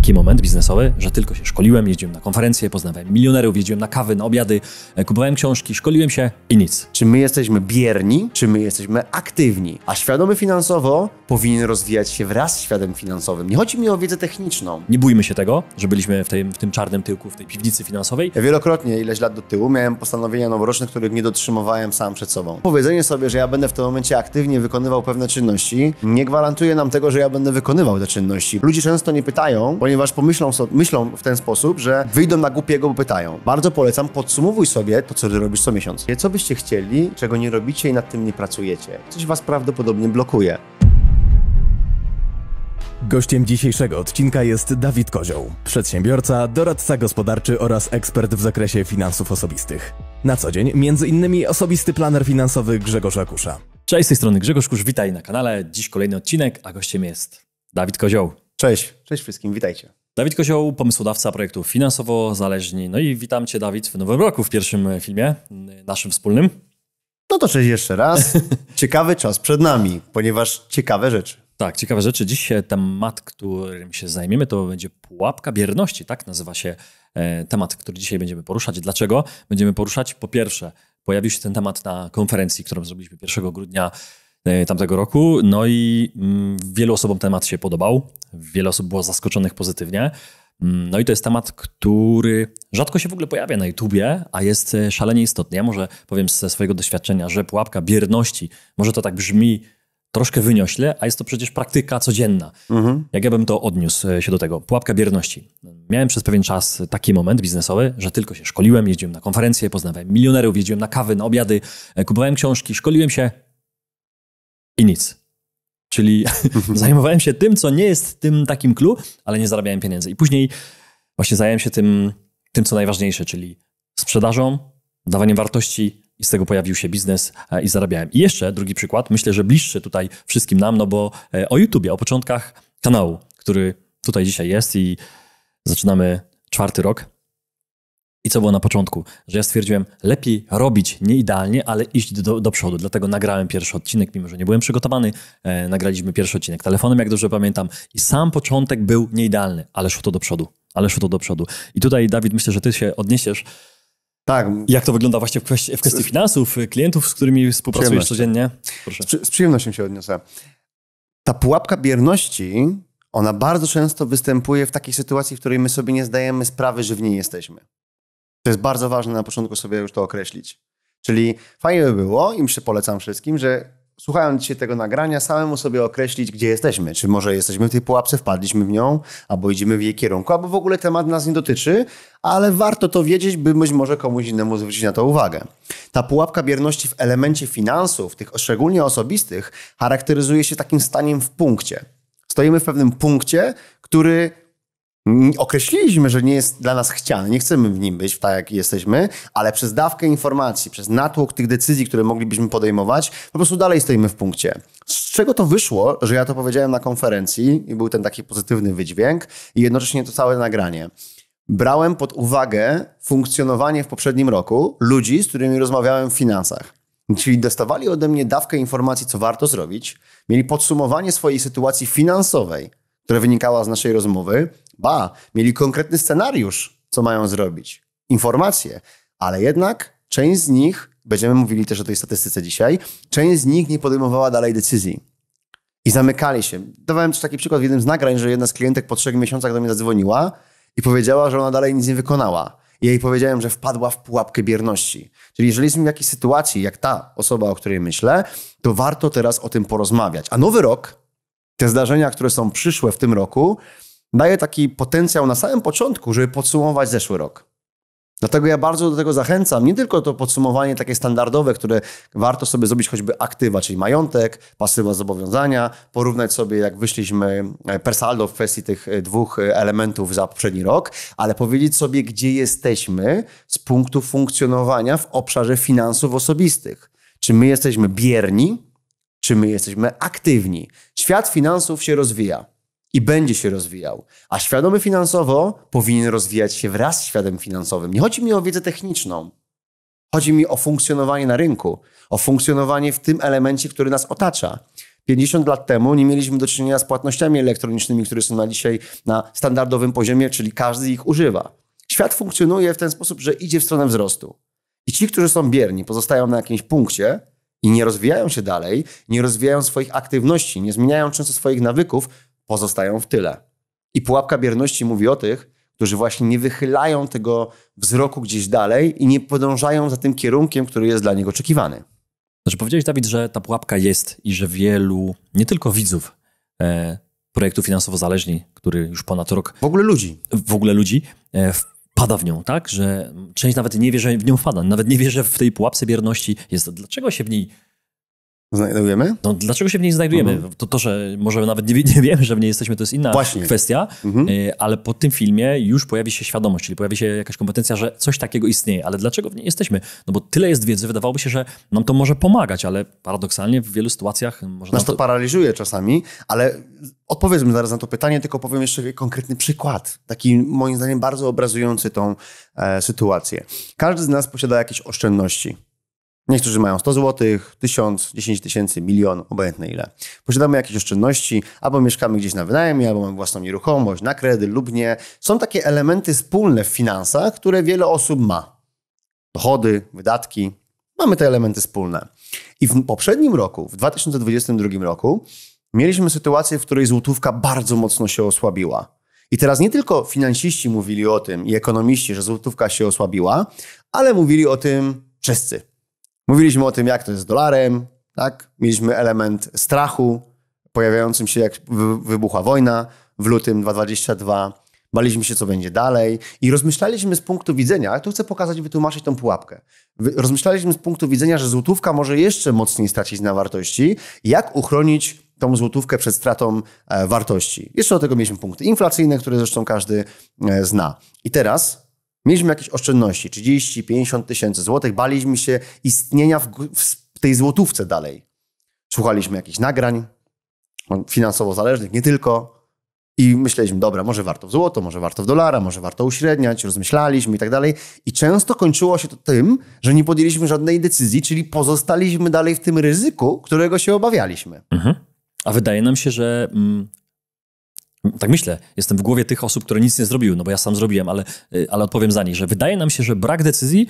taki moment biznesowy, że tylko się szkoliłem, jeździłem na konferencje, poznawałem milionerów, jeździłem na kawy, na obiady, kupowałem książki, szkoliłem się i nic. Czy my jesteśmy bierni, czy my jesteśmy aktywni? A świadomy finansowo powinien rozwijać się wraz z świadomym finansowym. Nie chodzi mi o wiedzę techniczną. Nie bójmy się tego, że byliśmy w tym czarnym tyłku, w tej piwnicy finansowej. Ja wielokrotnie, ileś lat do tyłu, miałem postanowienia noworoczne, których nie dotrzymywałem sam przed sobą. Powiedzenie sobie, że ja będę w tym momencie aktywnie wykonywał pewne czynności, nie gwarantuje nam tego, że ja będę wykonywał te czynności. Ludzie często nie pytają, ponieważ myślą w ten sposób, że wyjdą na głupiego, bo pytają. Bardzo polecam, podsumowuj sobie to, co ty robisz co miesiąc. Co byście chcieli, czego nie robicie i nad tym nie pracujecie. Coś was prawdopodobnie blokuje. Gościem dzisiejszego odcinka jest Dawid Kozioł, przedsiębiorca, doradca gospodarczy oraz ekspert w zakresie finansów osobistych. Na co dzień m.in. osobisty planer finansowy Grzegorz Akusza. Cześć, z tej strony Grzegorz Kusz, witaj na kanale. Dziś kolejny odcinek, a gościem jest Dawid Kozioł. Cześć wszystkim, witajcie. Dawid Kozioł, pomysłodawca projektów Finansowo Zależni. No i witam Cię, Dawid, w nowym roku, w pierwszym filmie naszym wspólnym. No to cześć jeszcze raz. Ciekawy czas przed nami, ponieważ ciekawe rzeczy. Tak, ciekawe rzeczy. Dziś temat, którym się zajmiemy, to będzie pułapka bierności. Tak nazywa się temat, który dzisiaj będziemy poruszać. Dlaczego będziemy poruszać? Po pierwsze, pojawił się ten temat na konferencji, którą zrobiliśmy 1 grudnia tamtego roku. No i wielu osobom temat się podobał. Wiele osób było zaskoczonych pozytywnie. No i to jest temat, który rzadko się w ogóle pojawia na YouTubie, a jest szalenie istotny. Ja może powiem ze swojego doświadczenia, że pułapka bierności, może to tak brzmi troszkę wyniośle, a jest to przecież praktyka codzienna. Jak ja bym to odniósł się do tego? Pułapka bierności. Miałem przez pewien czas taki moment biznesowy, że tylko się szkoliłem, jeździłem na konferencje, poznawałem milionerów, jeździłem na kawy, na obiady, kupowałem książki, szkoliłem się i nic. Czyli zajmowałem się tym, co nie jest tym takim clue, ale nie zarabiałem pieniędzy. I później właśnie zająłem się tym, co najważniejsze, czyli sprzedażą, dawaniem wartości i z tego pojawił się biznes i zarabiałem. I jeszcze drugi przykład, myślę, że bliższy tutaj wszystkim nam, no bo o YouTubie, o początkach kanału, który tutaj dzisiaj jest i zaczynamy 4. rok. I co było na początku? Że ja stwierdziłem, lepiej robić nie idealnie, ale iść do przodu. Dlatego nagrałem pierwszy odcinek, mimo że nie byłem przygotowany. Nagraliśmy pierwszy odcinek telefonem, jak dobrze pamiętam. I sam początek był nieidealny, ale szło to do przodu. I tutaj, Dawid, myślę, że ty się odniesiesz. Tak. Jak to wygląda właśnie w kwestii finansów, klientów, z którymi współpracujesz codziennie? Proszę. Z przyjemnością się odniosę. Ta pułapka bierności, ona bardzo często występuje w takiej sytuacji, w której my sobie nie zdajemy sprawy, że w niej jesteśmy. To jest bardzo ważne na początku sobie już to określić. Czyli fajnie by było, i myślę, polecam wszystkim, że słuchając dzisiaj tego nagrania, samemu sobie określić, gdzie jesteśmy. Czy może jesteśmy w tej pułapce, wpadliśmy w nią, albo idziemy w jej kierunku, albo w ogóle temat nas nie dotyczy, ale warto to wiedzieć, by być może komuś innemu zwrócić na to uwagę. Ta pułapka bierności w elemencie finansów, tych szczególnie osobistych, charakteryzuje się takim staniem w punkcie. Stoimy w pewnym punkcie, który określiliśmy, że nie jest dla nas chciany, nie chcemy w nim być, tak jak jesteśmy, ale przez dawkę informacji, przez natłok tych decyzji, które moglibyśmy podejmować, po prostu dalej stoimy w punkcie. Z czego to wyszło, że ja to powiedziałem na konferencji i był ten taki pozytywny wydźwięk i jednocześnie to całe nagranie. Brałem pod uwagę funkcjonowanie w poprzednim roku ludzi, z którymi rozmawiałem w finansach. Czyli dostawali ode mnie dawkę informacji, co warto zrobić, mieli podsumowanie swojej sytuacji finansowej, która wynikała z naszej rozmowy, mieli konkretny scenariusz, co mają zrobić, informacje, ale jednak część z nich, będziemy mówili też o tej statystyce dzisiaj, część z nich nie podejmowała dalej decyzji i zamykali się. Dawałem też taki przykład w jednym z nagrań, że jedna z klientek po 3 miesiącach do mnie zadzwoniła i powiedziała, że ona dalej nic nie wykonała. I jej powiedziałem, że wpadła w pułapkę bierności. Czyli jeżeli jesteśmy w jakiejś sytuacji, jak ta osoba, o której myślę, to warto teraz o tym porozmawiać. A nowy rok, te zdarzenia, które są przyszłe w tym roku, daje taki potencjał na samym początku, żeby podsumować zeszły rok. Dlatego ja bardzo do tego zachęcam. Nie tylko to podsumowanie takie standardowe, które warto sobie zrobić choćby aktywa, czyli majątek, pasywa zobowiązania, porównać sobie, jak wyszliśmy per saldo w kwestii tych 2 elementów za poprzedni rok, ale powiedzieć sobie, gdzie jesteśmy z punktu funkcjonowania w obszarze finansów osobistych. Czy my jesteśmy bierni, czy my jesteśmy aktywni. Świat finansów się rozwija i będzie się rozwijał, a świadomy finansowo powinien rozwijać się wraz z świadomym finansowym. Nie chodzi mi o wiedzę techniczną. Chodzi mi o funkcjonowanie na rynku, o funkcjonowanie w tym elemencie, który nas otacza. 50 lat temu nie mieliśmy do czynienia z płatnościami elektronicznymi, które są na dzisiaj na standardowym poziomie, czyli każdy ich używa. Świat funkcjonuje w ten sposób, że idzie w stronę wzrostu. I ci, którzy są bierni, pozostają na jakimś punkcie i nie rozwijają się dalej, nie rozwijają swoich aktywności, nie zmieniają często swoich nawyków, pozostają w tyle. I pułapka bierności mówi o tych, którzy właśnie nie wychylają tego wzroku gdzieś dalej i nie podążają za tym kierunkiem, który jest dla nich oczekiwany. Znaczy powiedziałeś, Dawid, że ta pułapka jest i że wielu, nie tylko widzów projektu Finansowo Zależni, który już ponad rok... W ogóle ludzi wpada w nią, tak? Że część nawet nie wie, że w nią wpada. Nawet nie wie, że w tej pułapce bierności jest. Dlaczego się w niej... Znajdujemy? No, dlaczego się w niej znajdujemy? To, że może nawet nie wiemy, że w niej jesteśmy, to jest inna kwestia, ale po tym filmie już pojawi się świadomość, czyli pojawi się jakaś kompetencja, że coś takiego istnieje. Ale dlaczego w niej jesteśmy? No bo tyle jest wiedzy, wydawałoby się, że nam to może pomagać, ale paradoksalnie w wielu sytuacjach... Nas to paraliżuje czasami, ale odpowiedzmy zaraz na to pytanie, tylko powiem jeszcze konkretny przykład. Taki moim zdaniem bardzo obrazujący tą sytuację. Każdy z nas posiada jakieś oszczędności. Niektórzy mają 100 zł, 1000, 10 tysięcy, milion, obojętne ile. Posiadamy jakieś oszczędności, albo mieszkamy gdzieś na wynajmie, albo mamy własną nieruchomość, na kredyt lub nie. Są takie elementy wspólne w finansach, które wiele osób ma. Dochody, wydatki. Mamy te elementy wspólne. I w poprzednim roku, w 2022 roku, mieliśmy sytuację, w której złotówka bardzo mocno się osłabiła. I teraz nie tylko finansiści mówili o tym i ekonomiści, że złotówka się osłabiła, ale mówili o tym wszyscy. Mówiliśmy o tym, jak to jest z dolarem, tak? Mieliśmy element strachu pojawiającym się, jak wybuchła wojna w lutym 2022. Baliśmy się, co będzie dalej i rozmyślaliśmy z punktu widzenia, tu chcę pokazać, wytłumaczyć tą pułapkę. Rozmyślaliśmy z punktu widzenia, że złotówka może jeszcze mocniej stracić na wartości. Jak uchronić tą złotówkę przed stratą wartości? Jeszcze do tego mieliśmy punkty inflacyjne, które zresztą każdy zna. I teraz... mieliśmy jakieś oszczędności, 30-50 tysięcy złotych, baliśmy się istnienia w tej złotówce dalej. Słuchaliśmy jakichś nagrań finansowo zależnych, nie tylko. I myśleliśmy, dobra, może warto w złoto, może warto w dolara, może warto uśredniać, rozmyślaliśmy i tak dalej. I często kończyło się to tym, że nie podjęliśmy żadnej decyzji, czyli pozostaliśmy dalej w tym ryzyku, którego się obawialiśmy. A wydaje nam się, że... Tak myślę, jestem w głowie tych osób, które nic nie zrobiły, no bo ja sam zrobiłem, ale odpowiem za nich, że wydaje nam się, że brak decyzji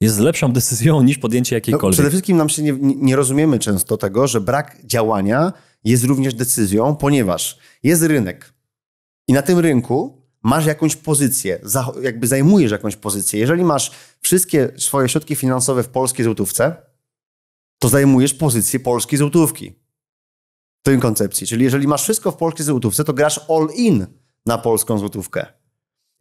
jest lepszą decyzją niż podjęcie jakiejkolwiek. Przede wszystkim nam się nie rozumiemy często tego, że brak działania jest również decyzją, ponieważ jest rynek i na tym rynku masz jakąś pozycję, jakby zajmujesz jakąś pozycję. Jeżeli masz wszystkie swoje środki finansowe w polskiej złotówce, to zajmujesz pozycję polskiej złotówki. W tej koncepcji. Czyli jeżeli masz wszystko w polskiej złotówce, to grasz all in na polską złotówkę.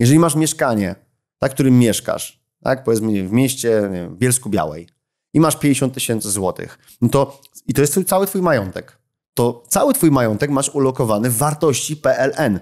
Jeżeli masz mieszkanie, na którym mieszkasz, tak, powiedzmy w mieście, nie wiem, w Bielsku-Białej i masz 50 tysięcy złotych, no to, i to jest cały twój majątek, to cały twój majątek masz ulokowany w wartości PLN.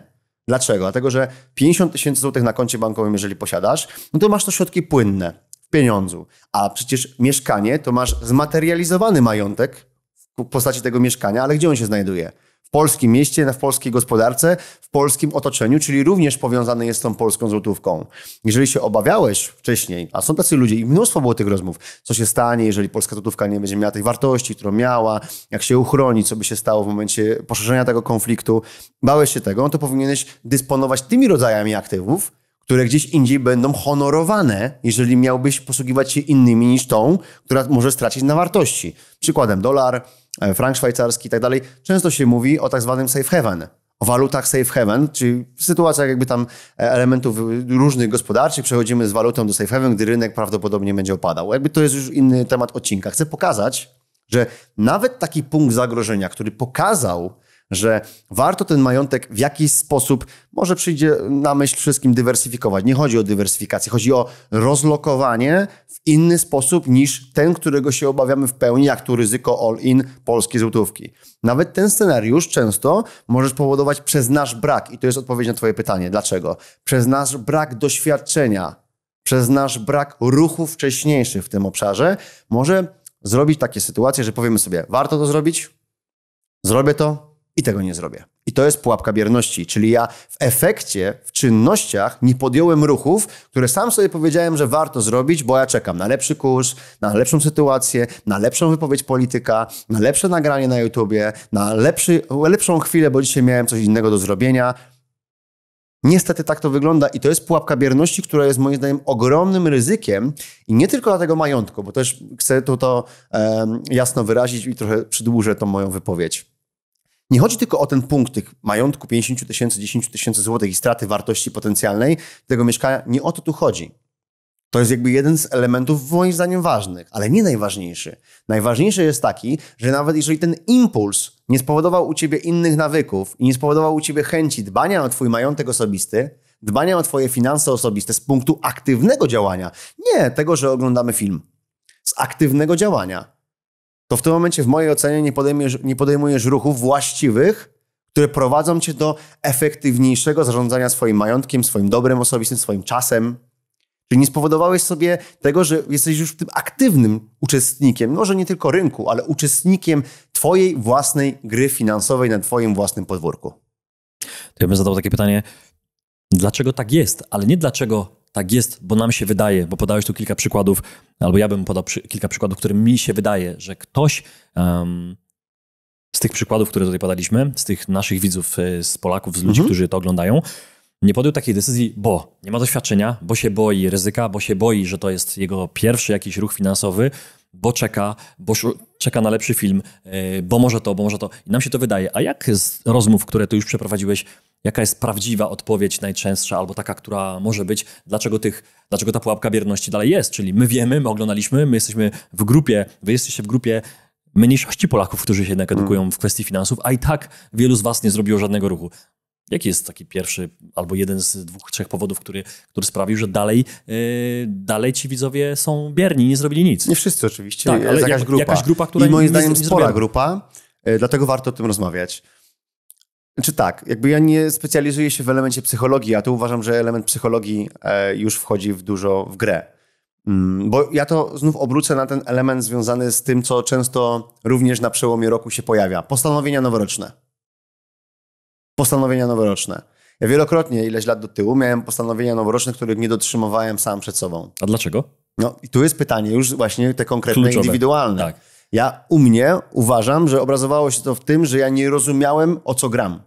Dlaczego? Dlatego, że 50 tysięcy złotych na koncie bankowym, jeżeli posiadasz, no to masz to środki płynne w pieniądzu. A przecież mieszkanie to masz zmaterializowany majątek w postaci tego mieszkania, ale gdzie on się znajduje? W polskim mieście, w polskiej gospodarce, w polskim otoczeniu, czyli również powiązany jest z tą polską złotówką. Jeżeli się obawiałeś wcześniej, a są tacy ludzie i mnóstwo było tych rozmów, co się stanie, jeżeli polska złotówka nie będzie miała tej wartości, którą miała, jak się uchroni, co by się stało w momencie poszerzenia tego konfliktu, bałeś się tego, no to powinieneś dysponować tymi rodzajami aktywów, które gdzieś indziej będą honorowane, jeżeli miałbyś posługiwać się innymi niż tą, która może stracić na wartości. Przykładem dolar, frank szwajcarski i tak dalej. Często się mówi o tak zwanym safe haven, o walutach safe haven, czyli w sytuacjach jakby tam elementów różnych gospodarczych przechodzimy z walutą do safe haven, gdy rynek prawdopodobnie będzie opadał. Jakby to jest już inny temat odcinka. Chcę pokazać, że nawet taki punkt zagrożenia, który pokazał, że warto ten majątek w jakiś sposób, może przyjdzie na myśl wszystkim dywersyfikować. Nie chodzi o dywersyfikację, chodzi o rozlokowanie w inny sposób niż ten, którego się obawiamy w pełni, jak tu ryzyko all-in polskiej złotówki. Nawet ten scenariusz często może spowodować przez nasz brak, i to jest odpowiedź na twoje pytanie, dlaczego? Przez nasz brak doświadczenia, przez nasz brak ruchu wcześniejszych w tym obszarze, może zrobić takie sytuacje, że powiemy sobie, warto to zrobić, zrobię to, i tego nie zrobię. I to jest pułapka bierności, czyli ja w efekcie, w czynnościach nie podjąłem ruchów, które sam sobie powiedziałem, że warto zrobić, bo ja czekam na lepszy kurs, na lepszą sytuację, na lepszą wypowiedź polityka, na lepsze nagranie na YouTubie, na lepszą chwilę, bo dzisiaj miałem coś innego do zrobienia. Niestety tak to wygląda i to jest pułapka bierności, która jest moim zdaniem ogromnym ryzykiem i nie tylko dla tego majątku, bo też chcę to jasno wyrazić i trochę przedłużę tą moją wypowiedź. Nie chodzi tylko o ten punkt tych majątku 50 tysięcy, 10 tysięcy złotych i straty wartości potencjalnej tego mieszkania. Nie o to tu chodzi. To jest jakby jeden z elementów moim zdaniem ważnych, ale nie najważniejszy. Najważniejszy jest taki, że nawet jeżeli ten impuls nie spowodował u ciebie innych nawyków i nie spowodował u ciebie chęci dbania o twój majątek osobisty, dbania o twoje finanse osobiste z punktu aktywnego działania, nie tego, że oglądamy film, z aktywnego działania, to w tym momencie w mojej ocenie nie podejmujesz ruchów właściwych, które prowadzą cię do efektywniejszego zarządzania swoim majątkiem, swoim dobrem osobistym, swoim czasem. Czyli nie spowodowałeś sobie tego, że jesteś już tym aktywnym uczestnikiem, może nie tylko rynku, ale uczestnikiem twojej własnej gry finansowej na twoim własnym podwórku. To ja bym zadał takie pytanie, dlaczego tak jest, ale nie dlaczego tak jest, bo nam się wydaje, bo podałeś tu kilka przykładów, albo ja bym podał kilka przykładów, którym mi się wydaje, że ktoś z tych przykładów, które tutaj podaliśmy, z tych naszych widzów, z Polaków, z ludzi, którzy to oglądają, nie podjął takiej decyzji, bo nie ma doświadczenia, bo się boi ryzyka, bo się boi, że to jest jego pierwszy jakiś ruch finansowy, bo czeka na lepszy film, bo może to. I nam się to wydaje. A jak z rozmów, które ty już przeprowadziłeś, jaka jest prawdziwa odpowiedź najczęstsza, albo taka, która może być, dlaczego ta pułapka bierności dalej jest? Czyli my wiemy, my oglądaliśmy, my jesteśmy w grupie, wy jesteście w grupie mniejszości Polaków, którzy się jednak edukują w kwestii finansów, a i tak wielu z was nie zrobiło żadnego ruchu. Jaki jest taki pierwszy albo jeden z 2-3 powodów, który sprawił, że dalej ci widzowie są bierni, nie zrobili nic? Nie wszyscy oczywiście, tak, ale jakaś grupa, która i moim zdaniem spora grupa, dlatego warto o tym rozmawiać. Znaczy tak, jakby ja nie specjalizuję się w elemencie psychologii, a tu uważam, że element psychologii już wchodzi dużo w grę. Bo ja to znów obrócę na ten element związany z tym, co często również na przełomie roku się pojawia. Postanowienia noworoczne. Ja wielokrotnie, ileś lat do tyłu, miałem postanowienia noworoczne, których nie dotrzymywałem sam przed sobą. A dlaczego? No i tu jest pytanie już właśnie te konkretne, kluczowe, indywidualne. Tak. Ja u mnie uważam, że obrazowało się to w tym, że ja nie rozumiałem, o co gram.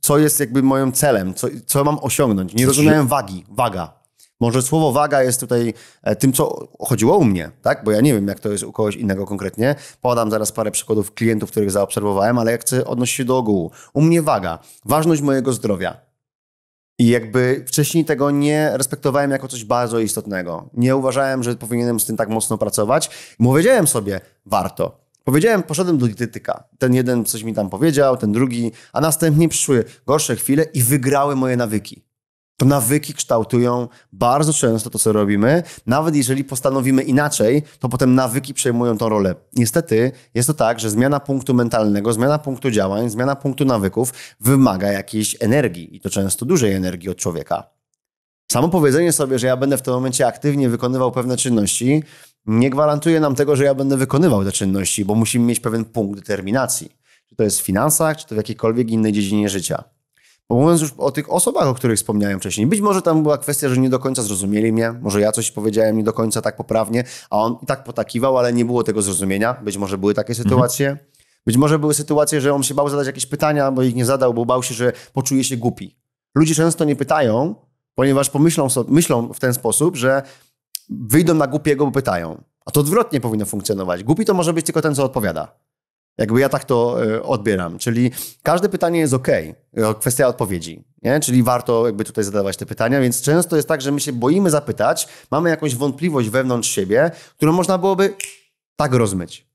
Co jest moim celem, co mam osiągnąć. Nie rozumiałem waga. Może słowo waga jest tutaj tym, co chodziło u mnie, tak? Bo ja nie wiem, jak to jest u kogoś innego konkretnie. Podam zaraz parę przykładów klientów, których zaobserwowałem, ale ja chcę odnosić się do ogółu. U mnie waga, ważność mojego zdrowia. I wcześniej tego nie respektowałem jako coś bardzo istotnego. Nie uważałem, że powinienem z tym tak mocno pracować. I powiedziałem sobie, warto. Poszedłem do dietetyka. Ten jeden coś mi tam powiedział, ten drugi, a następnie przyszły gorsze chwile i wygrały moje nawyki. To nawyki kształtują bardzo często to, co robimy. Nawet jeżeli postanowimy inaczej, to potem nawyki przejmują tą rolę. Niestety jest to tak, że zmiana punktu mentalnego, zmiana punktu działań, zmiana punktu nawyków wymaga jakiejś energii i to często dużej energii od człowieka. Samo powiedzenie sobie, że ja będę w tym momencie aktywnie wykonywał pewne czynności, nie gwarantuje nam tego, że ja będę wykonywał te czynności, bo musimy mieć pewien punkt determinacji. Czy to jest w finansach, czy to w jakiejkolwiek innej dziedzinie życia. Bo mówiąc już o tych osobach, o których wspomniałem wcześniej, być może tam była kwestia, że nie do końca zrozumieli mnie, może ja coś powiedziałem nie do końca tak poprawnie, a on i tak potakiwał, ale nie było tego zrozumienia. Być może były takie sytuacje. Być może były sytuacje, że on się bał zadać jakieś pytania, bo ich nie zadał, bo bał się, że poczuje się głupi. Ludzie często nie pytają, ponieważ myślą w ten sposób, że wyjdą na głupiego, bo pytają. A to odwrotnie powinno funkcjonować. Głupi to może być tylko ten, co odpowiada. Ja tak to odbieram. Czyli każde pytanie jest okej. Kwestia odpowiedzi. Nie? Czyli warto tutaj zadawać te pytania, więc często jest tak, że my się boimy zapytać, mamy jakąś wątpliwość wewnątrz siebie, którą można byłoby tak rozmyć.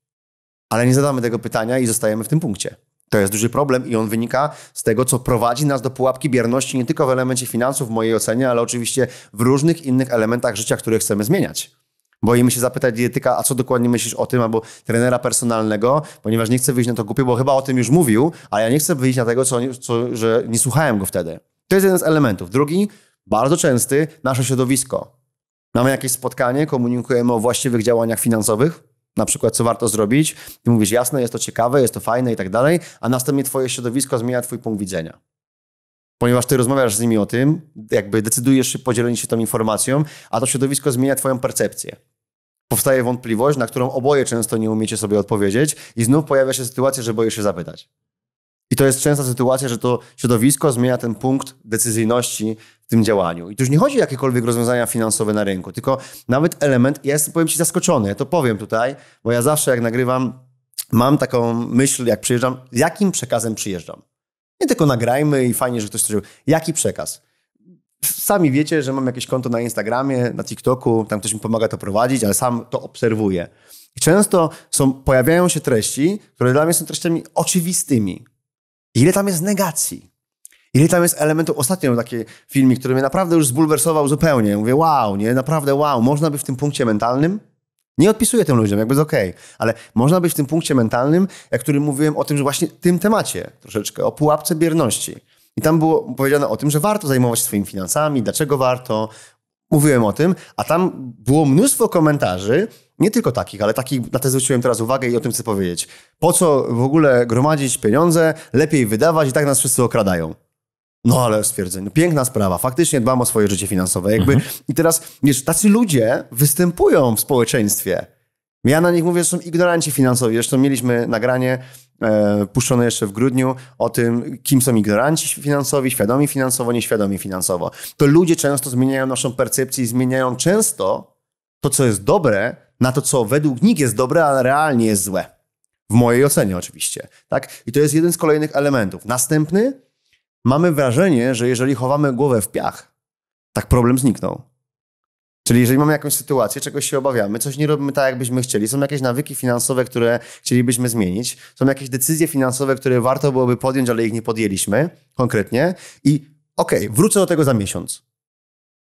Ale nie zadamy tego pytania i zostajemy w tym punkcie. To jest duży problem i on wynika z tego, co prowadzi nas do pułapki bierności nie tylko w elemencie finansów, w mojej ocenie, ale oczywiście w różnych innych elementach życia, które chcemy zmieniać. Boimy się zapytać dietetyka, a co dokładnie myślisz o tym, albo trenera personalnego, ponieważ nie chcę wyjść na to głupie, bo chyba o tym już mówił, a ja nie chcę wyjść na tego, że nie słuchałem go wtedy. To jest jeden z elementów. Drugi, bardzo częsty, nasze środowisko. Mamy jakieś spotkanie, komunikujemy o właściwych działaniach finansowych, na przykład co warto zrobić, ty mówisz jasne, jest to ciekawe, jest to fajne i tak dalej, a następnie twoje środowisko zmienia twój punkt widzenia. Ponieważ ty rozmawiasz z nimi o tym, jakby decydujesz się podzielić się tą informacją, a to środowisko zmienia twoją percepcję. Powstaje wątpliwość, na którą oboje często nie umiecie sobie odpowiedzieć i znów pojawia się sytuacja, że boisz się zapytać. I to jest częsta sytuacja, że to środowisko zmienia ten punkt decyzyjności w tym działaniu. I tu już nie chodzi o jakiekolwiek rozwiązania finansowe na rynku, tylko nawet element, ja jestem, powiem ci, zaskoczony, ja to powiem tutaj, bo ja zawsze jak nagrywam, mam taką myśl, jak przyjeżdżam, z jakim przekazem przyjeżdżam. Nie tylko nagrajmy i fajnie, że ktoś coś robi. Jaki przekaz? Sami wiecie, że mam jakieś konto na Instagramie, na TikToku, tam ktoś mi pomaga to prowadzić, ale sam to obserwuję. I często pojawiają się treści, które dla mnie są treściami oczywistymi. Ile tam jest negacji? Ile tam jest elementów? Ostatnio taki filmik, który mnie naprawdę już zbulwersował zupełnie. Mówię, wow, nie, naprawdę wow, można by w tym punkcie mentalnym? Nie odpisuję tym ludziom, jakby jest okej, ale można być w tym punkcie mentalnym, jak którym mówiłem o tym, że właśnie tym temacie troszeczkę, o pułapce bierności. I tam było powiedziane o tym, że warto zajmować się swoimi finansami, dlaczego warto. Mówiłem o tym, a tam było mnóstwo komentarzy, nie tylko takich, ale takich, na te zwróciłem teraz uwagę i o tym chcę powiedzieć. Po co w ogóle gromadzić pieniądze, lepiej wydawać i tak nas wszyscy okradają. No ale stwierdzę, no, piękna sprawa, faktycznie dbam o swoje życie finansowe. Jakby. I teraz, wiesz, tacy ludzie występują w społeczeństwie. Ja na nich mówię, że są ignoranci finansowi. Zresztą mieliśmy nagranie puszczone jeszcze w grudniu o tym, kim są ignoranci finansowi, świadomi finansowo, nieświadomi finansowo. To ludzie często zmieniają naszą percepcję i zmieniają często to, co jest dobre, na to, co według nich jest dobre, ale realnie jest złe. W mojej ocenie oczywiście. Tak? I to jest jeden z kolejnych elementów. Następny, mamy wrażenie, że jeżeli chowamy głowę w piach, tak problem zniknął. Czyli jeżeli mamy jakąś sytuację, czegoś się obawiamy, coś nie robimy tak, jakbyśmy chcieli, są jakieś nawyki finansowe, które chcielibyśmy zmienić, są jakieś decyzje finansowe, które warto byłoby podjąć, ale ich nie podjęliśmy konkretnie i wrócę do tego za miesiąc.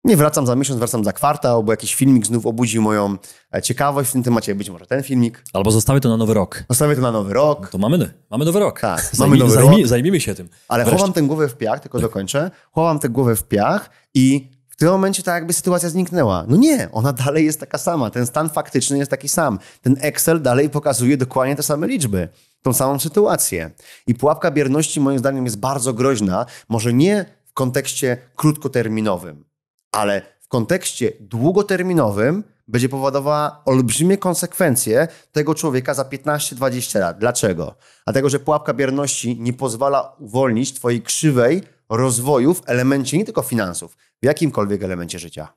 Nie wracam za miesiąc, wracam za kwartał, bo jakiś filmik znów obudził moją ciekawość w tym temacie, być może ten filmik. Albo zostawię to na nowy rok. Zostawię to na nowy rok. To mamy nowy rok. Tak, mamy nowy rok. Zajmijmy się tym. Ale chowam tę głowę w piach, tylko dokończę, chowam tę głowę w piach i w tym momencie tak jakby sytuacja zniknęła. No nie, ona dalej jest taka sama. Ten stan faktyczny jest taki sam. Ten Excel dalej pokazuje dokładnie te same liczby. Tą samą sytuację. I pułapka bierności moim zdaniem jest bardzo groźna. Może nie w kontekście krótkoterminowym, ale w kontekście długoterminowym będzie powodowała olbrzymie konsekwencje tego człowieka za 15-20 lat. Dlaczego? Dlatego, że pułapka bierności nie pozwala uwolnić twojej krzywej rozwoju w elemencie nie tylko finansów, w jakimkolwiek elemencie życia.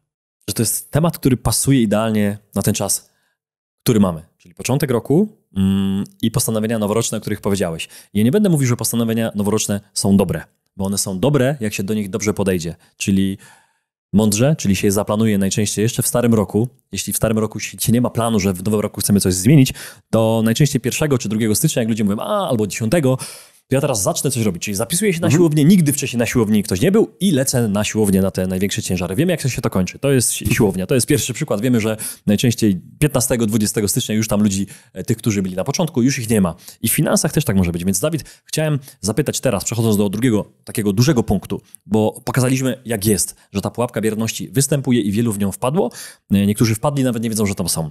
Że to jest temat, który pasuje idealnie na ten czas, który mamy. Czyli początek roku i postanowienia noworoczne, o których powiedziałeś. Ja nie będę mówił, że postanowienia noworoczne są dobre, bo one są dobre, jak się do nich dobrze podejdzie. Czyli mądrze, czyli się je zaplanuje najczęściej jeszcze w starym roku. Jeśli w starym roku się nie ma planu, że w nowym roku chcemy coś zmienić, to najczęściej 1 czy 2 stycznia, jak ludzie mówią, albo 10, to ja teraz zacznę coś robić. Czyli zapisuję się na siłownię, nigdy wcześniej na siłowni ktoś nie był i lecę na siłownię na te największe ciężary. Wiemy, jak się to kończy. To jest siłownia. To jest pierwszy przykład. Wiemy, że najczęściej 15-20 stycznia już tam ludzi, tych, którzy byli na początku, już ich nie ma. I w finansach też tak może być. Więc Dawid, chciałem zapytać teraz, przechodząc do drugiego takiego dużego punktu, bo pokazaliśmy, jak jest, że ta pułapka bierności występuje i wielu w nią wpadło. Niektórzy wpadli, nawet nie wiedzą, że tam są.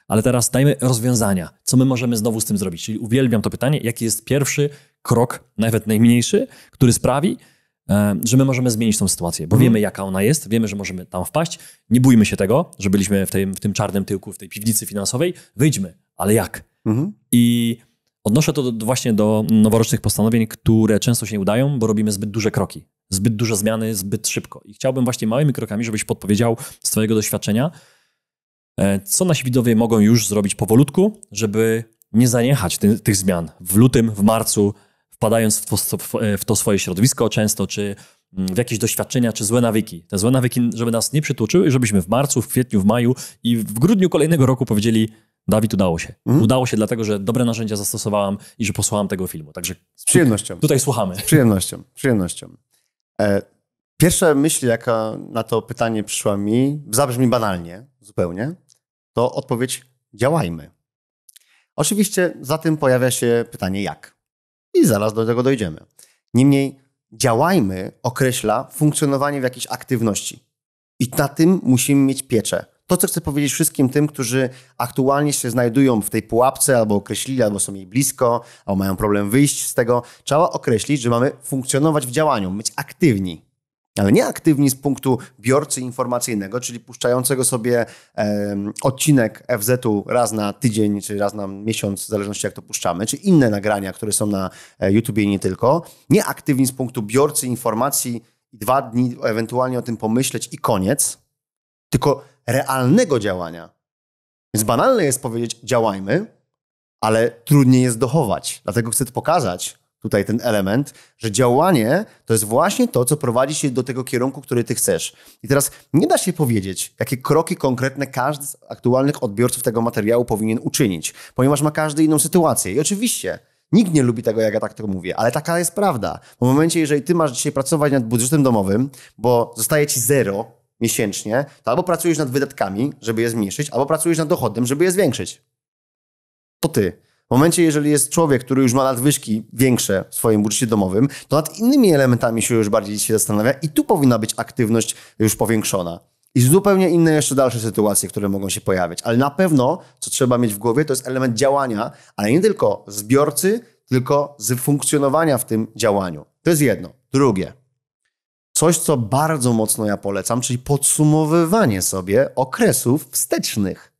Ale teraz dajmy rozwiązania. Co my możemy znowu z tym zrobić? Czyli uwielbiam to pytanie, jaki jest pierwszy krok, nawet najmniejszy, który sprawi, że my możemy zmienić tą sytuację, bo wiemy, jaka ona jest, wiemy, że możemy tam wpaść. Nie bójmy się tego, że byliśmy w tym czarnym tyłku, w tej piwnicy finansowej. Wyjdźmy, ale jak? I odnoszę to właśnie do noworocznych postanowień, które często się nie udają, bo robimy zbyt duże kroki, zbyt duże zmiany, zbyt szybko. I chciałbym właśnie małymi krokami, żebyś podpowiedział z twojego doświadczenia, co nasi widzowie mogą już zrobić powolutku, żeby nie zaniechać tych zmian w lutym, w marcu, wpadając w to swoje środowisko często, czy w jakieś doświadczenia, czy złe nawyki. Te złe nawyki, żeby nas nie przytłoczyły, żebyśmy w marcu, w kwietniu, w maju i w grudniu kolejnego roku powiedzieli, Dawid, udało się. Udało się dlatego, że dobre narzędzia zastosowałam i że posłuchałam tego filmu. Także z przyjemnością. Tutaj słuchamy. Z przyjemnością. Pierwsza myśl, jaka na to pytanie przyszła mi, zabrzmi banalnie zupełnie, to odpowiedź: działajmy. Oczywiście za tym pojawia się pytanie jak. I zaraz do tego dojdziemy. Niemniej działajmy określa funkcjonowanie w jakiejś aktywności. I na tym musimy mieć pieczę. To, co chcę powiedzieć wszystkim tym, którzy aktualnie się znajdują w tej pułapce, albo określili, albo są jej blisko, albo mają problem wyjść z tego, trzeba określić, że mamy funkcjonować w działaniu, być aktywni. Ale nie aktywni z punktu biorcy informacyjnego, czyli puszczającego sobie odcinek FZ-u raz na tydzień, czy raz na miesiąc, w zależności jak to puszczamy, czy inne nagrania, które są na YouTubie i nie tylko. Nie aktywni z punktu biorcy informacji, 2 dni ewentualnie o tym pomyśleć i koniec, tylko realnego działania. Więc banalne jest powiedzieć działajmy, ale trudniej jest dochować. Dlatego chcę pokazać tutaj ten element, że działanie to jest właśnie to, co prowadzi się do tego kierunku, który ty chcesz. I teraz nie da się powiedzieć, jakie kroki konkretne każdy z aktualnych odbiorców tego materiału powinien uczynić, ponieważ ma każdy inną sytuację. I oczywiście nikt nie lubi tego, jak ja tak to mówię, ale taka jest prawda. W momencie, jeżeli ty masz dzisiaj pracować nad budżetem domowym, bo zostaje ci 0 miesięcznie, to albo pracujesz nad wydatkami, żeby je zmniejszyć, albo pracujesz nad dochodem, żeby je zwiększyć. To ty. W momencie, jeżeli jest człowiek, który już ma nadwyżki większe w swoim budżecie domowym, to nad innymi elementami się już bardziej się zastanawia i tu powinna być aktywność już powiększona. I zupełnie inne jeszcze dalsze sytuacje, które mogą się pojawiać. Ale na pewno, co trzeba mieć w głowie, to jest element działania, ale nie tylko zbiorcy, tylko z funkcjonowania w tym działaniu. To jest jedno. Drugie. Coś, co bardzo mocno ja polecam, czyli podsumowywanie sobie okresów wstecznych.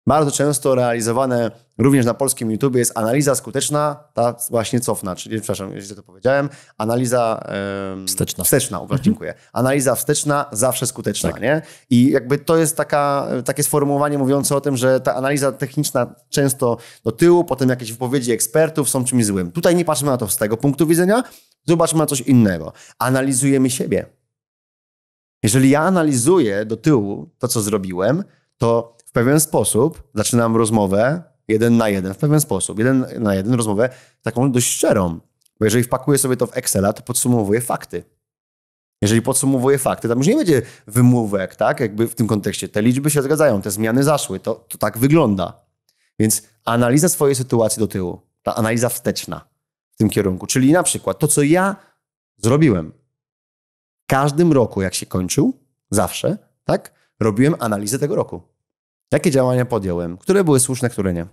Bardzo często realizowane również na polskim YouTube jest analiza skuteczna, ta właśnie cofna, czyli, przepraszam, jeśli to powiedziałem, analiza wsteczna, dziękuję. Analiza wsteczna, zawsze skuteczna, tak. Nie? I jakby to jest takie sformułowanie mówiące o tym, że ta analiza techniczna często do tyłu, potem jakieś wypowiedzi ekspertów są czymś złym. Tutaj nie patrzymy na to z tego punktu widzenia, zobaczmy na coś innego. Analizujemy siebie. Jeżeli ja analizuję do tyłu to, co zrobiłem, to w pewien sposób zaczynam rozmowę 1 na 1, w pewien sposób, 1 na 1 rozmowę taką dość szczerą. Bo jeżeli wpakuję sobie to w Excela, to podsumowuję fakty. Jeżeli podsumowuję fakty, tam już nie będzie wymówek, tak? Jakby w tym kontekście. Te liczby się zgadzają, te zmiany zaszły, to tak wygląda. Więc analiza swojej sytuacji do tyłu, ta analiza wsteczna w tym kierunku, czyli na przykład to, co ja zrobiłem. W każdym roku, jak się kończył, zawsze, tak? Robiłem analizę tego roku. Jakie działania podjąłem? Które były słuszne, które nie?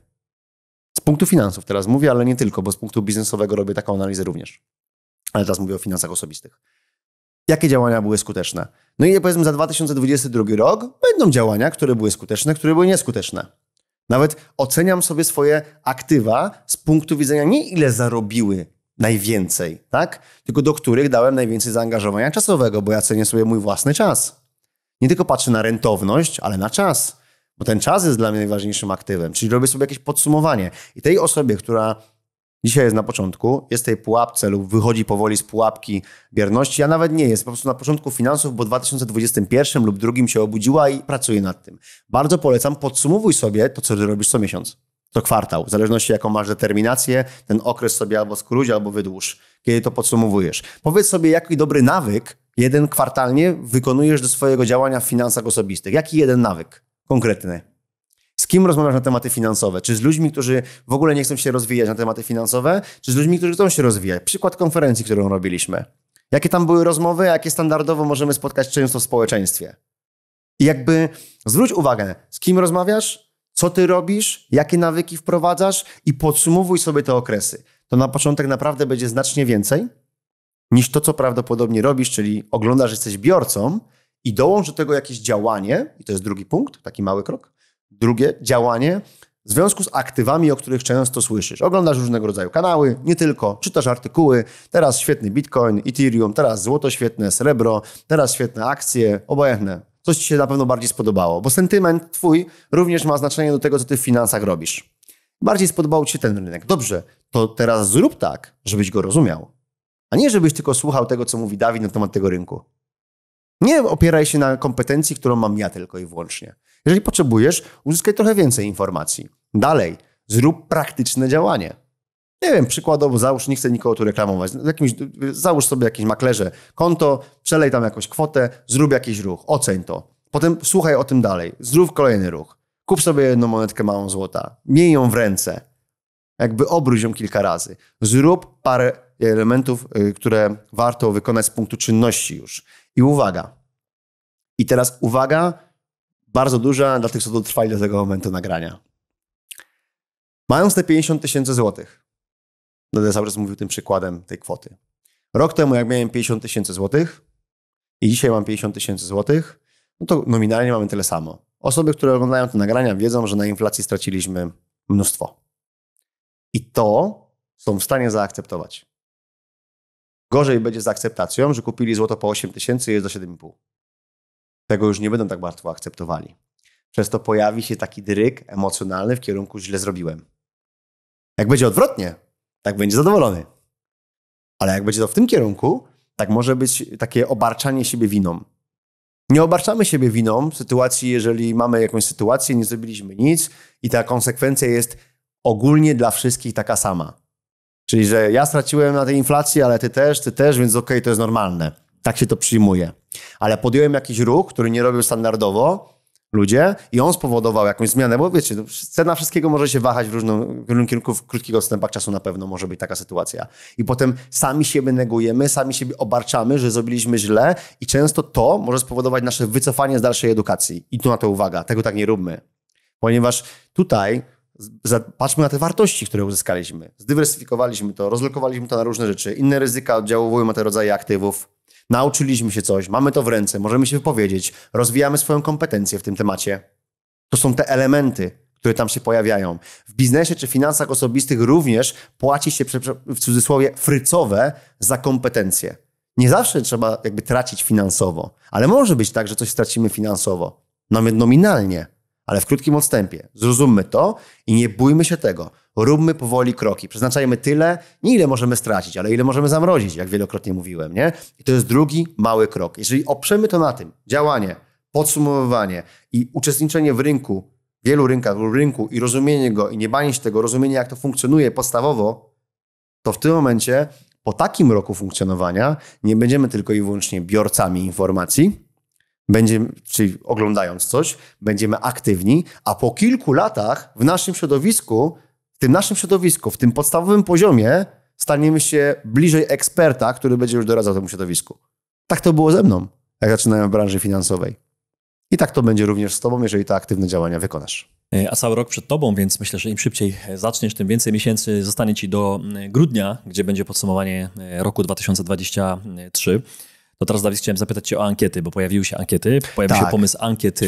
Z punktu finansów teraz mówię, ale nie tylko, bo z punktu biznesowego robię taką analizę również. Ale teraz mówię o finansach osobistych. Jakie działania były skuteczne? No i powiedzmy za 2022 rok będą działania, które były skuteczne, które były nieskuteczne. Nawet oceniam sobie swoje aktywa z punktu widzenia nie ile zarobiły najwięcej, tak? Tylko do których dałem najwięcej zaangażowania czasowego, bo ja cenię sobie mój własny czas. Nie tylko patrzę na rentowność, ale na czas. Bo ten czas jest dla mnie najważniejszym aktywem, czyli robię sobie jakieś podsumowanie. I tej osobie, która dzisiaj jest na początku, jest w tej pułapce lub wychodzi powoli z pułapki bierności, a nawet nie jest, po prostu na początku finansów, bo w 2021 lub 2022 się obudziła i pracuje nad tym. Bardzo polecam, podsumowuj sobie to, co robisz co miesiąc, co kwartał, w zależności jaką masz determinację, ten okres sobie albo skróć, albo wydłuż, kiedy to podsumowujesz. Powiedz sobie, jaki dobry nawyk jeden kwartalnie wykonujesz do swojego działania w finansach osobistych. Jaki jeden nawyk? Konkretny. Z kim rozmawiasz na tematy finansowe? Czy z ludźmi, którzy w ogóle nie chcą się rozwijać na tematy finansowe? Czy z ludźmi, którzy chcą się rozwijać? Przykład konferencji, którą robiliśmy. Jakie tam były rozmowy, jakie standardowo możemy spotkać często w społeczeństwie? I jakby zwróć uwagę, z kim rozmawiasz, co ty robisz, jakie nawyki wprowadzasz i podsumowuj sobie te okresy. To na początek naprawdę będzie znacznie więcej niż to, co prawdopodobnie robisz, czyli oglądasz, że jesteś biorcą, i dołącz do tego jakieś działanie, i to jest drugi punkt, taki mały krok. Drugie, działanie w związku z aktywami, o których często słyszysz. Oglądasz różnego rodzaju kanały, nie tylko, czytasz artykuły, teraz świetny Bitcoin, Ethereum, teraz złoto świetne, srebro, teraz świetne akcje, obojętne. Coś ci się na pewno bardziej spodobało, bo sentyment twój również ma znaczenie do tego, co ty w finansach robisz. Bardziej spodobał ci się ten rynek. Dobrze, to teraz zrób tak, żebyś go rozumiał, a nie żebyś tylko słuchał tego, co mówi Dawid na temat tego rynku. Nie opieraj się na kompetencji, którą mam ja tylko i wyłącznie. Jeżeli potrzebujesz, uzyskaj trochę więcej informacji. Dalej, zrób praktyczne działanie. Nie wiem, przykładowo załóż, nie chcę nikogo tu reklamować, załóż sobie jakieś maklerze konto, przelej tam jakąś kwotę, zrób jakiś ruch, oceń to. Potem słuchaj o tym dalej, zrób kolejny ruch. Kup sobie jedną monetkę małą złota, miej ją w ręce, jakby obróć ją kilka razy. Zrób parę elementów, które warto wykonać z punktu czynności już. I uwaga. I teraz uwaga, bardzo duża dla tych, co dotrwali do tego momentu nagrania. Mając te 50 000 złotych, będę cały czas mówił tym przykładem tej kwoty. Rok temu, jak miałem 50 000 złotych i dzisiaj mam 50 000 złotych, no to nominalnie mamy tyle samo. Osoby, które oglądają te nagrania, wiedzą, że na inflacji straciliśmy mnóstwo. I to są w stanie zaakceptować. Gorzej będzie z akceptacją, że kupili złoto po 8 000 i jest do 7,5. Tego już nie będą tak łatwo akceptowali. Przez to pojawi się taki dryg emocjonalny w kierunku źle zrobiłem. Jak będzie odwrotnie, tak będzie zadowolony. Ale jak będzie to w tym kierunku, tak może być takie obarczanie siebie winą. Nie obarczamy siebie winą w sytuacji, jeżeli mamy jakąś sytuację, nie zrobiliśmy nic i ta konsekwencja jest ogólnie dla wszystkich taka sama. Czyli, że ja straciłem na tej inflacji, ale ty też, więc okej, to jest normalne. Tak się to przyjmuje. Ale podjąłem jakiś ruch, który nie robił standardowo ludzie i on spowodował jakąś zmianę, bo wiecie, cena wszystkiego może się wahać w różnym kierunku, w krótkich odstępach czasu na pewno może być taka sytuacja. I potem sami siebie negujemy, sami siebie obarczamy, że zrobiliśmy źle i często to może spowodować nasze wycofanie z dalszej edukacji. I tu na to uwaga, tego tak nie róbmy. Ponieważ tutaj patrzmy na te wartości, które uzyskaliśmy. Zdywersyfikowaliśmy to, rozlokowaliśmy to na różne rzeczy. Inne ryzyka oddziałują na te rodzaje aktywów. Nauczyliśmy się coś, mamy to w ręce, możemy się wypowiedzieć, rozwijamy swoją kompetencję w tym temacie. To są te elementy, które tam się pojawiają. W biznesie czy finansach osobistych również płaci się w cudzysłowie frycowe za kompetencje. Nie zawsze trzeba jakby tracić finansowo, ale może być tak, że coś stracimy finansowo. Nawet nominalnie, ale w krótkim odstępie. Zrozummy to i nie bójmy się tego. Róbmy powoli kroki. Przeznaczajmy tyle, nie ile możemy stracić, ale ile możemy zamrozić, jak wielokrotnie mówiłem, nie? I to jest drugi mały krok. Jeżeli oprzemy to na tym, działanie, podsumowywanie i uczestniczenie w rynku, wielu rynkach lub rynku i rozumienie go i nie banie się tego, rozumienie jak to funkcjonuje podstawowo, to w tym momencie, po takim roku funkcjonowania, nie będziemy tylko i wyłącznie biorcami informacji, czyli oglądając coś, będziemy aktywni, a po kilku latach w naszym środowisku, w tym podstawowym poziomie staniemy się bliżej eksperta, który będzie już doradzał temu środowisku. Tak to było ze mną, jak zaczynałem w branży finansowej. I tak to będzie również z tobą, jeżeli te aktywne działania wykonasz. A cały rok przed tobą, więc myślę, że im szybciej zaczniesz, tym więcej miesięcy zostanie ci do grudnia, gdzie będzie podsumowanie roku 2023. To teraz, Dawid, chciałem zapytać cię o ankiety, bo pojawiły się ankiety, się pomysł ankiet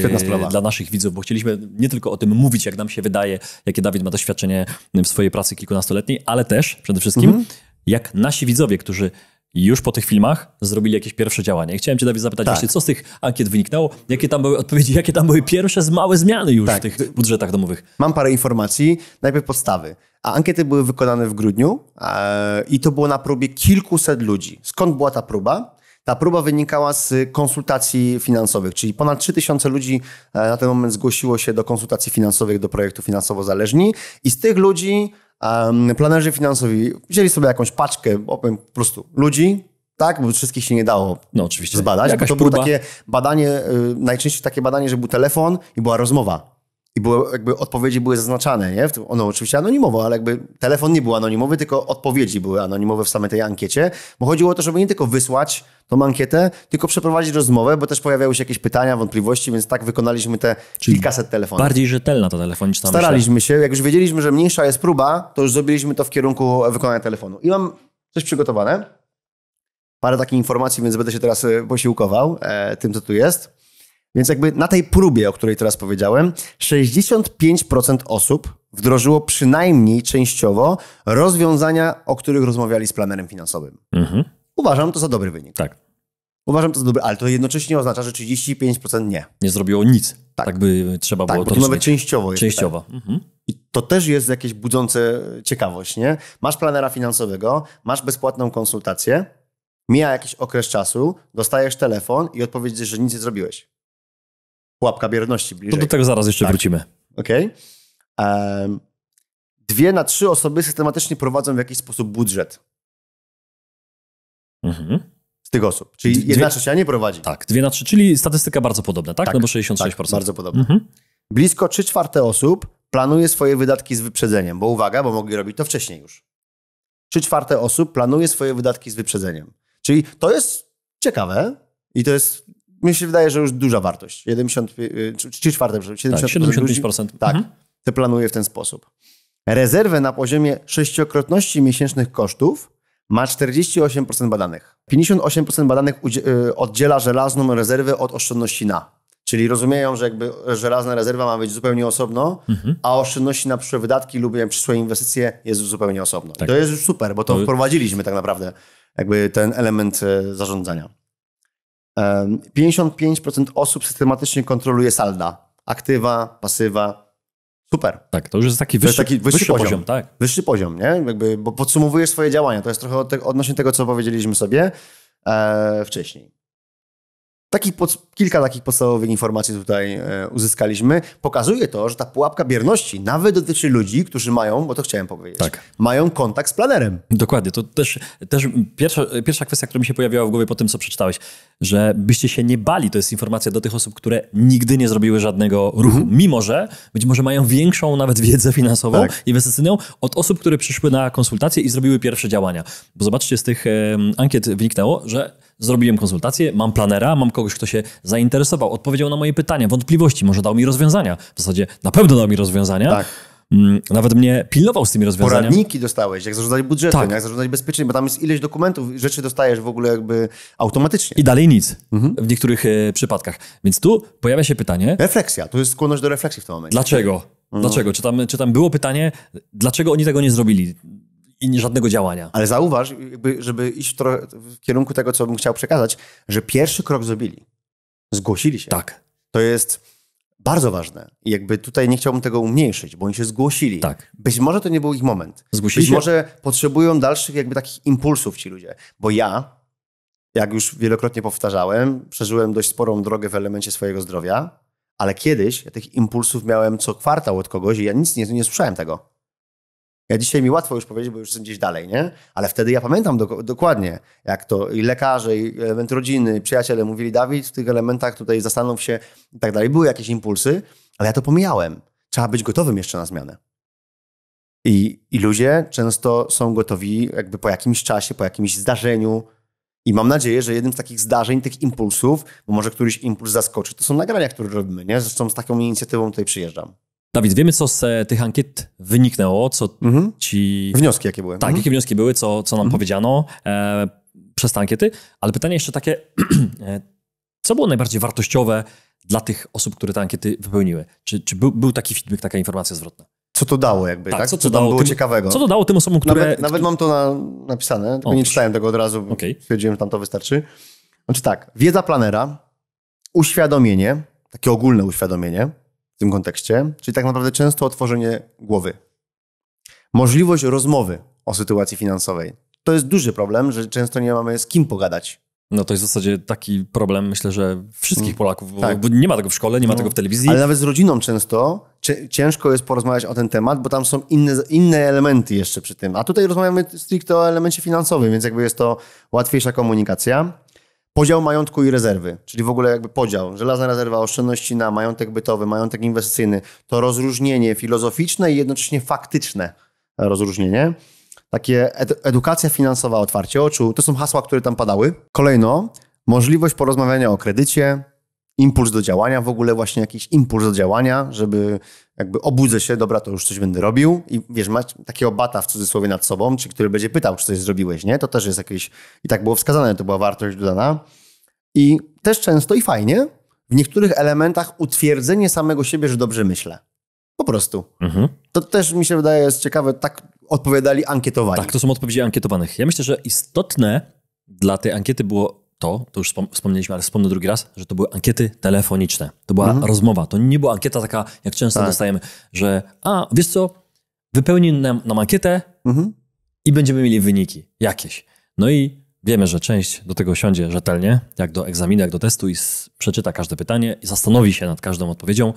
dla naszych widzów, bo chcieliśmy nie tylko o tym mówić, jak nam się wydaje, jakie Dawid ma doświadczenie w swojej pracy kilkunastoletniej, ale też przede wszystkim, jak nasi widzowie, którzy już po tych filmach zrobili jakieś pierwsze działania. I chciałem cię, Dawid, zapytać właśnie, co z tych ankiet wyniknęło, jakie tam były odpowiedzi, jakie tam były pierwsze małe zmiany już w tych budżetach domowych. Mam parę informacji, najpierw podstawy. A ankiety były wykonane w grudniu i to było na próbie kilkuset ludzi. Skąd była ta próba? Ta próba wynikała z konsultacji finansowych, czyli ponad 3000 ludzi na ten moment zgłosiło się do konsultacji finansowych, do projektu Finansowo Zależni i z tych ludzi planerzy finansowi wzięli sobie jakąś paczkę, powiem po prostu ludzi, tak, bo wszystkich się nie dało oczywiście zbadać, bo to było takie badanie, najczęściej takie badanie, że był telefon i była rozmowa. I jakby odpowiedzi były zaznaczane, nie? Ono oczywiście anonimowo, ale jakby telefon nie był anonimowy, tylko odpowiedzi były anonimowe w samej tej ankiecie, bo chodziło o to, żeby nie tylko wysłać tą ankietę, tylko przeprowadzić rozmowę, bo też pojawiały się jakieś pytania, wątpliwości, więc tak wykonaliśmy te kilkaset telefonów. Bardziej rzetelna ta telefoniczna. Staraliśmy się, jak już wiedzieliśmy, że mniejsza jest próba, to już zrobiliśmy to w kierunku wykonania telefonu. I mam coś przygotowane, parę takich informacji, więc będę się teraz posiłkował tym, co tu jest. Więc jakby na tej próbie, o której teraz powiedziałem, 65% osób wdrożyło przynajmniej częściowo rozwiązania, o których rozmawiali z planerem finansowym. Uważam to za dobry wynik. Tak. Uważam to za dobry, ale to jednocześnie oznacza, że 35% nie. Nie zrobiło nic. Tak by trzeba było to nawet częściowo jest. Częściowo. I to też jest jakieś budzące ciekawość, nie? Masz planera finansowego, masz bezpłatną konsultację, mija jakiś okres czasu, dostajesz telefon i odpowiedź, że nic nie zrobiłeś. Pułapka bierności bliżej. To do tego zaraz jeszcze wrócimy. Okej. 2 na 3 osoby systematycznie prowadzą w jakiś sposób budżet. Z tych osób. Czyli 1 trzecia nie prowadzi. Tak, 2 na 3, czyli statystyka bardzo podobna, tak? No bo 66%. Tak, bardzo podobna. Blisko 3/4 osób planuje swoje wydatki z wyprzedzeniem, bo uwaga, bo mogli robić to wcześniej już. 3/4 osób planuje swoje wydatki z wyprzedzeniem. Czyli to jest ciekawe i to jest mi się wydaje, że już duża wartość. 75%. Tak, te planuję w ten sposób. Rezerwę na poziomie 6-krotności miesięcznych kosztów ma 48% badanych. 58% badanych oddziela żelazną rezerwę od oszczędności na. Czyli rozumieją, że jakby żelazna rezerwa ma być zupełnie osobno, a oszczędności na przyszłe wydatki lub przyszłe inwestycje jest zupełnie osobno. Tak. To jest już super, bo to wprowadziliśmy tak naprawdę jakby ten element zarządzania. 55% osób systematycznie kontroluje salda. Aktywa, pasywa. Super. Tak, to już jest taki wyższy poziom. Tak. Wyższy poziom, nie? Jakby, bo podsumowujesz swoje działania. To jest trochę odnośnie tego, co powiedzieliśmy sobie wcześniej. Kilka takich podstawowych informacji tutaj uzyskaliśmy. Pokazuje to, że ta pułapka bierności nawet dotyczy ludzi, którzy mają, bo to chciałem powiedzieć, mają kontakt z planerem. Dokładnie. To też pierwsza kwestia, która mi się pojawiła w głowie po tym, co przeczytałeś, że byście się nie bali. To jest informacja do tych osób, które nigdy nie zrobiły żadnego ruchu. Mimo, że być może mają większą nawet wiedzę finansową, inwestycyjną od osób, które przyszły na konsultacje i zrobiły pierwsze działania. Bo zobaczcie, z tych ankiet wyniknęło, że zrobiłem konsultację, mam planera, mam kogoś, kto się zainteresował, odpowiedział na moje pytania, wątpliwości, może dał mi rozwiązania. W zasadzie na pewno dał mi rozwiązania. Tak. Nawet mnie pilnował z tymi rozwiązaniami. Poradniki dostałeś, jak zarządzać budżetem, jak zarządzać bezpiecznie, bo tam jest ileś dokumentów, rzeczy dostajesz w ogóle jakby automatycznie. I dalej nic w niektórych przypadkach. Więc tu pojawia się pytanie... Refleksja, to jest skłonność do refleksji w tym momencie. Dlaczego? Dlaczego? Czy tam było pytanie, dlaczego oni tego nie zrobili? I żadnego działania. Ale zauważ, jakby, żeby iść w kierunku tego, co bym chciał przekazać, że pierwszy krok zrobili. Zgłosili się. Tak. To jest bardzo ważne. I jakby tutaj nie chciałbym tego umniejszyć, bo oni się zgłosili. Tak. Być może to nie był ich moment. Zgłosili się? Być może potrzebują dalszych jakby takich impulsów ci ludzie. Bo ja, jak już wielokrotnie powtarzałem, przeżyłem dość sporą drogę w elemencie swojego zdrowia, ale kiedyś ja tych impulsów miałem co kwartał od kogoś i ja nic nie słyszałem tego. Ja dzisiaj mi łatwo już powiedzieć, bo już jestem gdzieś dalej, nie? Ale wtedy ja pamiętam dokładnie, jak to i lekarze, i element rodziny, przyjaciele mówili, Dawid, w tych elementach tutaj zastanów się i tak dalej. Były jakieś impulsy, ale ja to pomijałem. Trzeba być gotowym jeszcze na zmianę. I ludzie często są gotowi jakby po jakimś czasie, po jakimś zdarzeniu. I mam nadzieję, że jednym z takich zdarzeń, tych impulsów, bo może któryś impuls zaskoczy, to są nagrania, które robimy, nie? Zresztą z taką inicjatywą tutaj przyjeżdżam. Dawid, wiemy, co z tych ankiet wyniknęło, co ci... Wnioski jakie były. Tak, jakie wnioski były, co nam powiedziano przez te ankiety, ale pytanie jeszcze takie, co było najbardziej wartościowe dla tych osób, które te ankiety wypełniły? Czy był taki feedback, taka informacja zwrotna? Co to dało jakby, tak? Co tam było ciekawego? Co to dało tym osobom, które... Nawet mam to napisane, tylko nie czytałem tego od razu, bo stwierdziłem, że tam to wystarczy. Znaczy tak, wiedza planera, uświadomienie, takie ogólne uświadomienie, w tym kontekście, czyli tak naprawdę często otworzenie głowy. Możliwość rozmowy o sytuacji finansowej. To jest duży problem, że często nie mamy z kim pogadać. No to jest w zasadzie taki problem, myślę, że wszystkich Polaków, bo nie ma tego w szkole, nie ma tego w telewizji. Ale nawet z rodziną często ciężko jest porozmawiać o ten temat, bo tam są inne elementy jeszcze przy tym. A tutaj rozmawiamy stricte o elemencie finansowym, więc jakby jest to łatwiejsza komunikacja. Podział majątku i rezerwy, czyli w ogóle jakby podział. Żelazna rezerwa, oszczędności na majątek bytowy, majątek inwestycyjny. To rozróżnienie filozoficzne i jednocześnie faktyczne rozróżnienie. Takie edukacja finansowa, otwarcie oczu. To są hasła, które tam padały. Kolejno, możliwość porozmawiania o kredycie, impuls do działania, w ogóle właśnie jakiś impuls do działania, żeby jakby obudzę się, dobra, to już coś będę robił i wiesz, mać takiego bata w cudzysłowie nad sobą, czy który będzie pytał, czy coś zrobiłeś, nie? To też jest jakieś, i tak było wskazane, to była wartość dodana. I też często i fajnie, w niektórych elementach utwierdzenie samego siebie, że dobrze myślę. Po prostu. To też mi się wydaje jest ciekawe, tak odpowiadali ankietowani. Tak, to są odpowiedzi ankietowanych. Ja myślę, że istotne dla tej ankiety było to już wspomnieliśmy, ale wspomnę drugi raz, że to były ankiety telefoniczne. To była rozmowa. To nie była ankieta taka, jak często dostajemy, że wiesz co, wypełnij nam ankietę i będziemy mieli wyniki jakieś. No i wiemy, że część do tego siądzie rzetelnie, jak do egzaminu, jak do testu i przeczyta każde pytanie i zastanowi się nad każdą odpowiedzią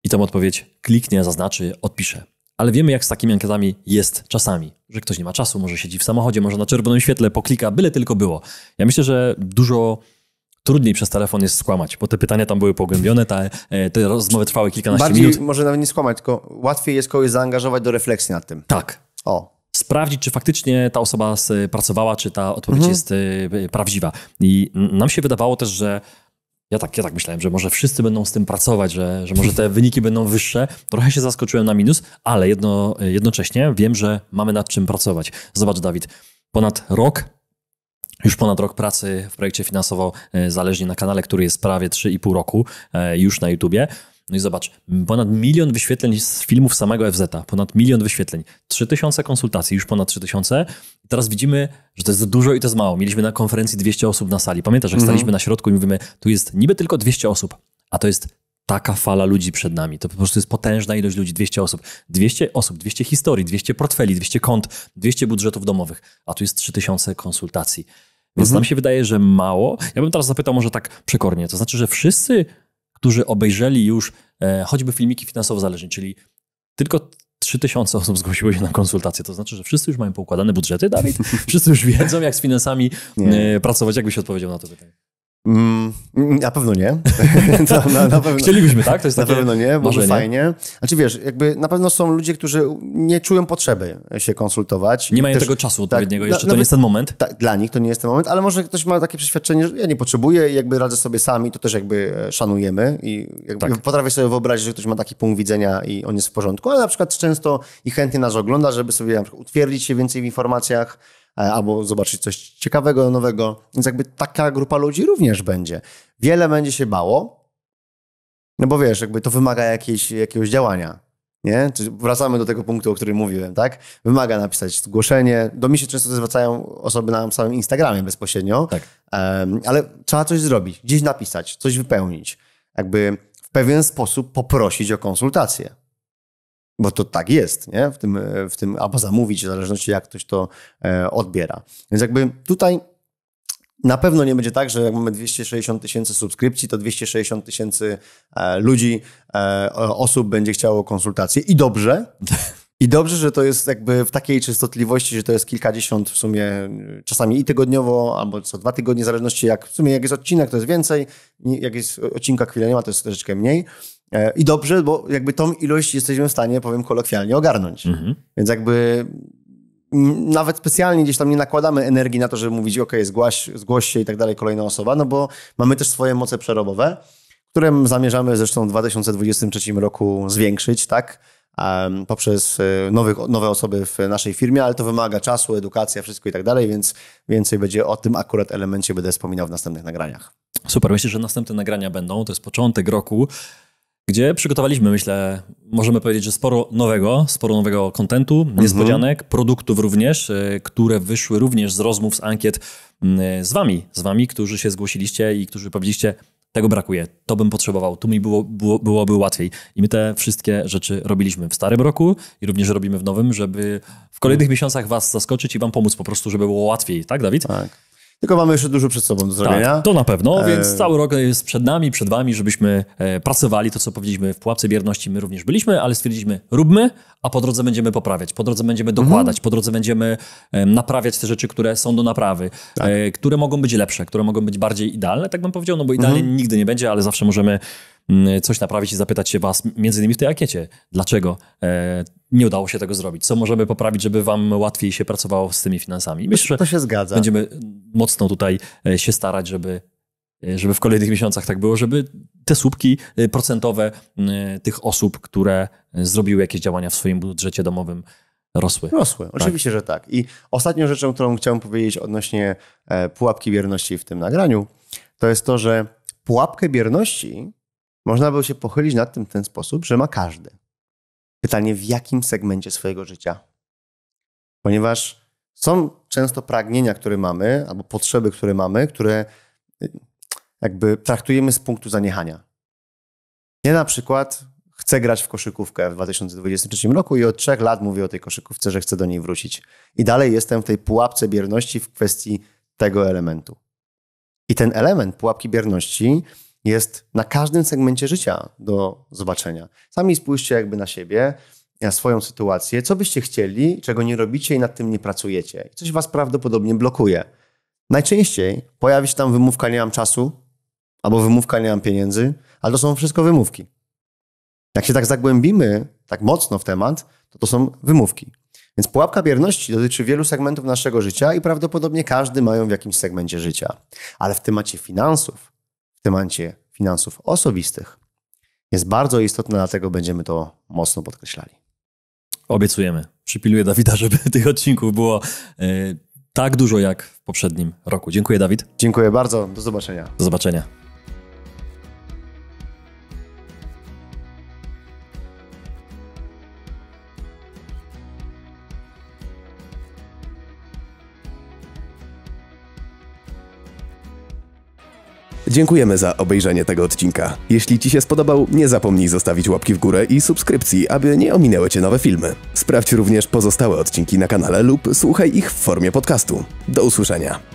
i tą odpowiedź kliknie, zaznaczy, odpisze. Ale wiemy, jak z takimi ankietami jest czasami, że ktoś nie ma czasu, może siedzi w samochodzie, może na czerwonym świetle poklika, byle tylko było. Ja myślę, że dużo trudniej przez telefon jest skłamać, bo te pytania tam były pogłębione, te rozmowy trwały kilkanaście minut. Może nawet nie skłamać, tylko łatwiej jest kogoś zaangażować do refleksji nad tym. Tak. Sprawdzić, czy faktycznie ta osoba pracowała, czy ta odpowiedź jest prawdziwa. I nam się wydawało też, że Ja tak myślałem, że może wszyscy będą z tym pracować, że może te wyniki będą wyższe. Trochę się zaskoczyłem na minus, ale jednocześnie wiem, że mamy nad czym pracować. Zobacz, Dawid, już ponad rok pracy w projekcie Finansowo Zależni na kanale, który jest prawie 3,5 roku już na YouTubie. No i zobacz, ponad 1 milion wyświetleń z filmów samego FZ-a, ponad 1 milion wyświetleń, 3000 konsultacji, już ponad 3000. I teraz widzimy, że to jest dużo i to jest mało. Mieliśmy na konferencji 200 osób na sali. Pamiętasz, jak staliśmy na środku i mówimy, tu jest niby tylko 200 osób, a to jest taka fala ludzi przed nami. To po prostu jest potężna ilość ludzi, 200 osób. 200 osób, 200 historii, 200 portfeli, 200 kont, 200 budżetów domowych, a tu jest 3000 konsultacji. Więc nam się wydaje, że mało. Ja bym teraz zapytał może tak przekornie. To znaczy, że wszyscy, którzy obejrzeli już choćby filmiki finansowo zależni, czyli tylko 3000 osób zgłosiło się na konsultację. To znaczy, że wszyscy już mają poukładane budżety, Dawid? Wszyscy już wiedzą, jak z finansami pracować. Jak byś odpowiedział na to pytanie? Na pewno nie. Na pewno. Chcielibyśmy, tak? To jest na pewno nie, byłoby fajnie. Znaczy wiesz, jakby na pewno są ludzie, którzy nie czują potrzeby się konsultować. Nie mają tego czasu odpowiedniego, jeszcze to nie jest ten moment. Dla nich to nie jest ten moment, ale może ktoś ma takie przeświadczenie, że ja nie potrzebuję i jakby radzę sobie sami, to też jakby szanujemy i jakby potrafię sobie wyobrazić, że ktoś ma taki punkt widzenia i on jest w porządku, ale na przykład często i chętnie nas ogląda, żeby sobie na przykład utwierdzić się więcej w informacjach, albo zobaczyć coś ciekawego, nowego. Więc jakby taka grupa ludzi również będzie. Wiele będzie się bało, no bo wiesz, jakby to wymaga jakiegoś działania, nie? Wracamy do tego punktu, o którym mówiłem, tak? Wymaga napisać zgłoszenie. Do mnie się często zwracają osoby na samym Instagramie bezpośrednio, ale trzeba coś zrobić, gdzieś napisać, coś wypełnić. Jakby w pewien sposób poprosić o konsultację. Bo to tak jest, nie? W tym albo zamówić, w zależności jak ktoś to odbiera. Więc jakby tutaj na pewno nie będzie tak, że jak mamy 260 000 subskrypcji, to 260 000 ludzi, osób będzie chciało konsultację. I dobrze. I dobrze, że to jest jakby w takiej częstotliwości, że to jest kilkadziesiąt w sumie, czasami i tygodniowo, albo co 2 tygodnie, w zależności jak w sumie jak jest odcinek, to jest więcej, jak jest odcinka chwilę nie ma, to jest troszeczkę mniej. I dobrze, bo jakby tą ilość jesteśmy w stanie, powiem kolokwialnie, ogarnąć. Więc jakby nawet specjalnie gdzieś tam nie nakładamy energii na to, żeby mówić, zgłoś się i tak dalej, kolejna osoba, no bo mamy też swoje moce przerobowe, które zamierzamy zresztą w 2023 roku zwiększyć, tak? Poprzez nowe osoby w naszej firmie, ale to wymaga czasu, edukacja, wszystko i tak dalej, więc więcej będzie o tym akurat elemencie będę wspominał w następnych nagraniach. Super, myślę, że następne nagrania będą, to jest początek roku, gdzie przygotowaliśmy, myślę, możemy powiedzieć, że sporo nowego kontentu, niespodzianek, produktów również, które wyszły również z rozmów, z ankiet z wami, którzy się zgłosiliście i którzy powiedzieliście, tego brakuje, to bym potrzebował, tu mi byłoby łatwiej. I my te wszystkie rzeczy robiliśmy w starym roku i również robimy w nowym, żeby w kolejnych miesiącach was zaskoczyć i wam pomóc po prostu, żeby było łatwiej. Tak, Dawid? Tak. Tylko mamy jeszcze dużo przed sobą do zrobienia. Tak, to na pewno, więc cały rok jest przed nami, przed wami, żebyśmy pracowali. To, co powiedzieliśmy w pułapce bierności, my również byliśmy, ale stwierdziliśmy, róbmy, a po drodze będziemy poprawiać, po drodze będziemy dokładać, po drodze będziemy naprawiać te rzeczy, które są do naprawy, które mogą być lepsze, które mogą być bardziej idealne, tak bym powiedział, no bo idealnie nigdy nie będzie, ale zawsze możemy coś naprawić i zapytać się was, między innymi w tej ankiecie, dlaczego nie udało się tego zrobić, co możemy poprawić, żeby wam łatwiej się pracowało z tymi finansami. Myślę, że to się zgadza. Będziemy mocno tutaj się starać, żeby w kolejnych miesiącach tak było, żeby te słupki procentowe tych osób, które zrobiły jakieś działania w swoim budżecie domowym, rosły. Oczywiście, że tak. I ostatnią rzeczą, którą chciałem powiedzieć odnośnie pułapki bierności w tym nagraniu, to jest to, że pułapkę bierności można by się pochylić nad tym w ten sposób, że ma każdy. Pytanie, w jakim segmencie swojego życia? Ponieważ są często pragnienia, które mamy, albo potrzeby, które mamy, które jakby traktujemy z punktu zaniechania. Ja na przykład chcę grać w koszykówkę w 2023 roku i od 3 lat mówię o tej koszykówce, że chcę do niej wrócić. I dalej jestem w tej pułapce bierności w kwestii tego elementu. I ten element pułapki bierności jest na każdym segmencie życia do zobaczenia. Sami spójrzcie jakby na siebie, na swoją sytuację, co byście chcieli, czego nie robicie i nad tym nie pracujecie. Coś was prawdopodobnie blokuje. Najczęściej pojawi się tam wymówka nie mam czasu, albo wymówka nie mam pieniędzy, ale to są wszystko wymówki. Jak się tak zagłębimy tak mocno w temat, to są wymówki. Więc pułapka bierności dotyczy wielu segmentów naszego życia i prawdopodobnie każdy ma ją w jakimś segmencie życia. Ale w temacie finansów, w temacie finansów osobistych jest bardzo istotna, dlatego będziemy to mocno podkreślali. Obiecujemy. Przypiluję Dawida, żeby tych odcinków było tak dużo jak w poprzednim roku. Dziękuję, Dawid. Dziękuję bardzo. Do zobaczenia. Do zobaczenia. Dziękujemy za obejrzenie tego odcinka. Jeśli Ci się spodobał, nie zapomnij zostawić łapki w górę i subskrypcji, aby nie ominęły Cię nowe filmy. Sprawdź również pozostałe odcinki na kanale lub słuchaj ich w formie podcastu. Do usłyszenia.